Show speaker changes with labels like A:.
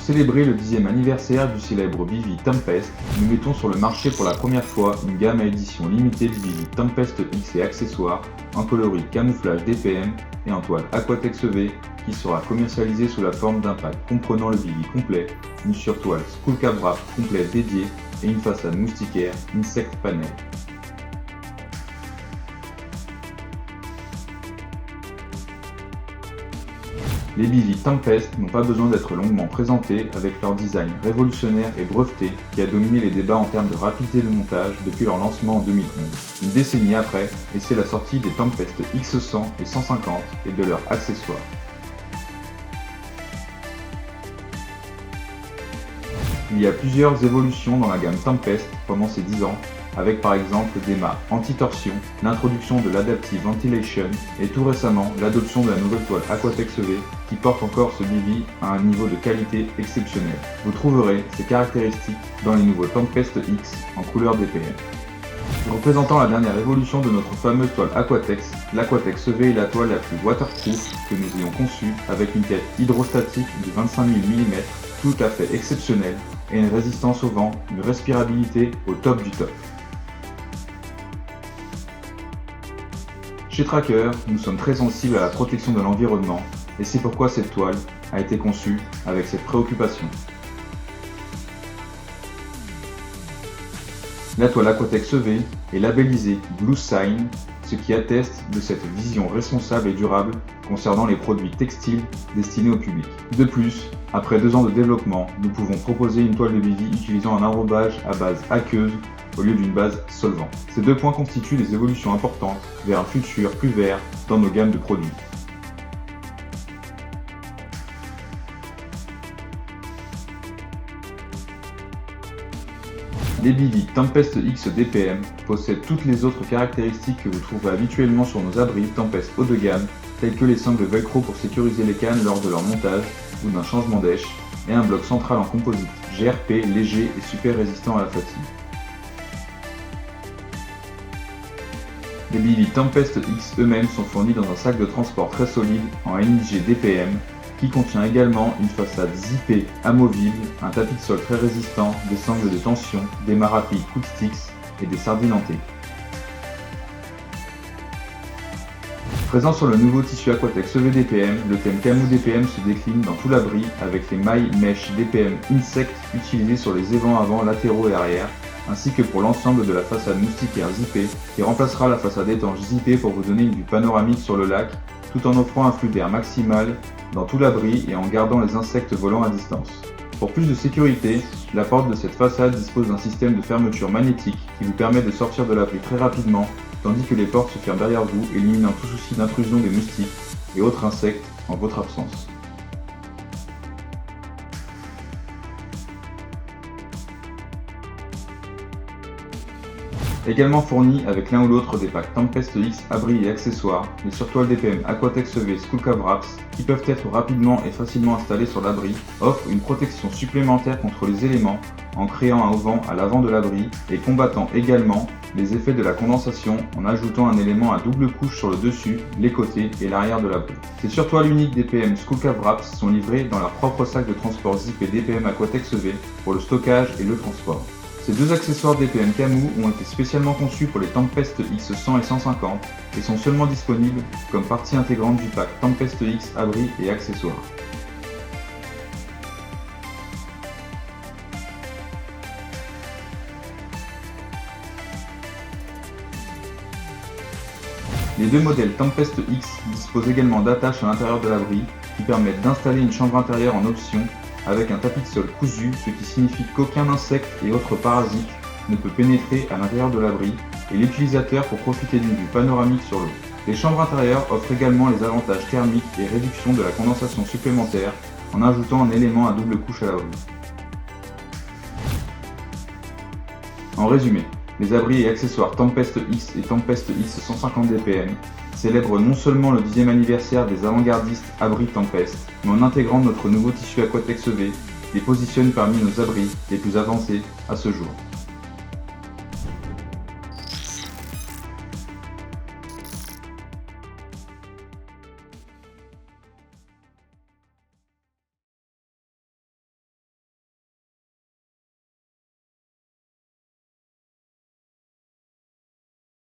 A: célébrer le 10e anniversaire du célèbre Vivi Tempest, nous mettons sur le marché pour la première fois une gamme à édition limitée de Vivi Tempest X et accessoires en coloris camouflage DPM et en toile Aquatex EV qui sera commercialisée sous la forme d'un pack comprenant le Vivi complet, une surtoile Skullcap Wrap complet dédiée et une façade moustiquaire Insect Panel. Les Vivi Tempest n'ont pas besoin d'être longuement présentés avec leur design révolutionnaire et breveté qui a dominé les débats en termes de rapidité de montage depuis leur lancement en 2011. Une décennie après, et c'est la sortie des Tempest X100 et 150 et de leurs accessoires. Il y a plusieurs évolutions dans la gamme Tempest pendant ces 10 ans, avec par exemple des mâts anti-torsion, l'introduction de l'Adaptive Ventilation et tout récemment l'adoption de la nouvelle toile Aquatex EV qui porte encore ce Vivi à un niveau de qualité exceptionnel. Vous trouverez ces caractéristiques dans les nouveaux Tempest X en couleur DPM. Représentant la dernière évolution de notre fameuse toile Aquatex, l'Aquatex EV est la toile la plus waterproof que nous ayons conçue avec une tête hydrostatique de 25 000 mm tout à fait exceptionnelle et une résistance au vent, une respirabilité au top du top. Chez Tracker, nous sommes très sensibles à la protection de l'environnement et c'est pourquoi cette toile a été conçue avec cette préoccupation. La toile Aquatex EV est labellisée Blue Sign, ce qui atteste de cette vision responsable et durable concernant les produits textiles destinés au public. De plus, après 2 ans de développement, nous pouvons proposer une toile de Vivi utilisant un enrobage à base aqueuse au lieu d'une base solvant. Ces 2 points constituent des évolutions importantes vers un futur plus vert dans nos gammes de produits. Les Vivi Tempest X DPM possèdent toutes les autres caractéristiques que vous trouvez habituellement sur nos abris Tempest haut de gamme, tels que les sangles velcro pour sécuriser les cannes lors de leur montage ou d'un changement d'èche, et un bloc central en composite GRP léger et super résistant à la fatigue. Les Vivi Tempest X eux-mêmes sont fournis dans un sac de transport très solide en NIG DPM qui contient également une façade zippée amovible, un tapis de sol très résistant, des sangles de tension, des mâts rapides Quick Sticks et des sardines en T. Présent sur le nouveau tissu Aquatex EV DPM, le thème Camo DPM se décline dans tout l'abri avec les mailles Mesh DPM Insect utilisées sur les évents avant, latéraux et arrière, ainsi que pour l'ensemble de la façade moustiquaire zippée qui remplacera la façade étanche zippée pour vous donner une vue panoramique sur le lac tout en offrant un flux d'air maximal dans tout l'abri et en gardant les insectes volants à distance. Pour plus de sécurité, la porte de cette façade dispose d'un système de fermeture magnétique qui vous permet de sortir de l'abri très rapidement tandis que les portes se ferment derrière vous, éliminant tout souci d'intrusion des moustiques et autres insectes en votre absence. Également fournis avec l'un ou l'autre des packs Tempest X abris et accessoires, les surtoiles DPM Aquatex EV Skullcap Wraps, qui peuvent être rapidement et facilement installés sur l'abri, offrent une protection supplémentaire contre les éléments en créant un auvent à l'avant de l'abri et combattant également les effets de la condensation en ajoutant un élément à double couche sur le dessus, les côtés et l'arrière de l'abri. Ces surtoiles uniques DPM Skullcap Wraps sont livrées dans leur propre sac de transport zip et DPM Aquatex EV pour le stockage et le transport. Ces 2 accessoires DPM Camo ont été spécialement conçus pour les Tempest X100 et 150 et sont seulement disponibles comme partie intégrante du pack Tempest X abris et accessoires. Les 2 modèles Tempest X disposent également d'attaches à l'intérieur de l'abri qui permettent d'installer une chambre intérieure en option avec un tapis de sol cousu, ce qui signifie qu'aucun insecte et autres parasites ne peut pénétrer à l'intérieur de l'abri et l'utilisateur pour profiter d'une vue panoramique sur l'eau. Les chambres intérieures offrent également les avantages thermiques et réduction de la condensation supplémentaire en ajoutant un élément à double couche à l'abri. En résumé, les abris et accessoires Tempest X et Tempest X 150 DPM célèbre non seulement le 10e anniversaire des avant-gardistes abris Tempest, mais en intégrant notre nouveau tissu Aquatex EV, les positionne parmi nos abris les plus avancés à ce jour.